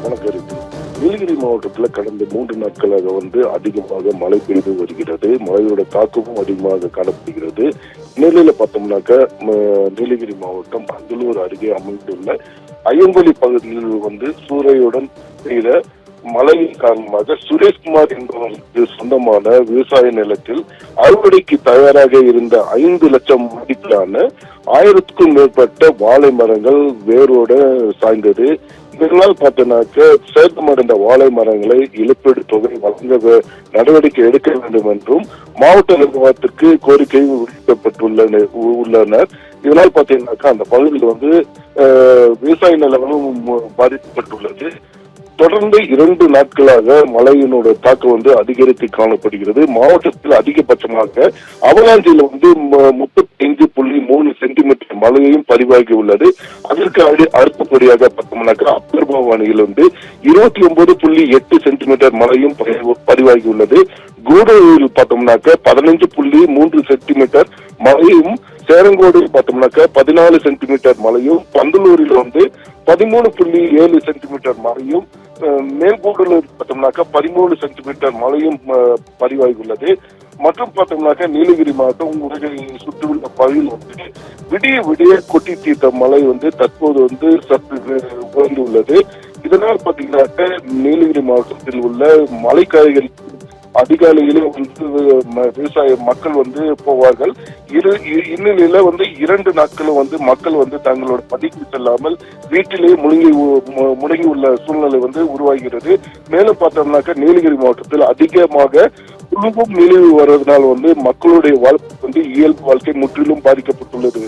வணக்கம். நீலகிரி மாவட்டத்தில் கடந்த 3 நாட்களாக அதிகமாக மழை பெய்து வருகிறது. மழையோட தாக்கமும் அதிகமாக காணப்படுகிறது. நிலையில பார்த்தோம்னாக்க நீலகிரி மாவட்டம் அந்தலூர் அருகே அமைந்துள்ள ஐயம்பலி பகுதியில் சூறையுடன் பெய்த மழையின் காரணமாக சுரேஷ்குமார் என்பவருக்கு சொந்தமான விவசாய நிலத்தில் அறுவடைக்கு தயாராக இருந்த 5 லட்சம் மதிப்பிலான 1000க்கும் மேற்பட்ட வாழை மரங்கள் வேரோட சாய்ந்தது. இதனால் பார்த்தோம்னாக்க சேதமடைந்த வாழை மரங்களை இழப்பீடு தொகை வழங்க நடவடிக்கை எடுக்க வேண்டும் என்றும் மாவட்ட நிர்வாகத்திற்கு கோரிக்கை விடுக்கப்பட்டுள்ளனர். இதனால் பார்த்தீங்கன்னாக்கா அந்த பகுதியில் விவசாய நிலங்களும் பாதிக்கப்பட்டுள்ளது. தொடர்ந்து 2 நாட்களாக மழையினோட தாக்கம் அதிகரித்து காணப்படுகிறது. மாவட்டத்தில் அதிகபட்சமாக அவலாஞ்சியில் 35.3 சென்டிமீட்டர் மழையையும் பதிவாகி உள்ளது. அதற்கு அடுத்தபடியாக பார்த்தோம்னாக்கா அப்பர் பவானியில் 29.8 சென்டிமீட்டர் மழையும் பதிவாகி உள்ளது. கூடலூரில் பார்த்தோம்னாக்க 15.3 சென்டிமீட்டர் மழையும், சேரங்கோடில் பார்த்தோம்னாக்க 14 சென்டிமீட்டர் மழையும், பந்தலூரில் 13.7 சென்டிமீட்டர் மழையும், மேல்கூடலூர் பார்த்தோம்னாக்க 13 சென்டிமீட்டர் மழையும் பதிவாகி உள்ளது. மற்றும் பார்த்தோம்னாக்க நீலகிரி மாவட்டம் சுற்றியுள்ள பகுதியில் விடிய விடிய கொட்டி தீர்த்த மழை தற்போது சற்று உயர்ந்துள்ளது. இதனால் பார்த்தீங்கன்னாக்க நீலகிரி மாவட்டத்தில் உள்ள மலைக்காய்கள் அதிகாலையிலே விவசாய மக்கள் போவார்கள். இந்நிலையில 2 நாட்களும் மக்கள் தங்களோட பணிக்கு செல்லாமல் வீட்டிலேயே முடங்கி உள்ள சூழ்நிலை உருவாகிறது. மேலும் பார்த்தோம்னாக்க நீலகிரி மாவட்டத்தில் அதிகமாக குடும்பம் நிலவு வருவதனால் மக்களுடைய வாழ்க்கை இயல்பு வாழ்க்கை முற்றிலும் பாதிக்கப்பட்டுள்ளது.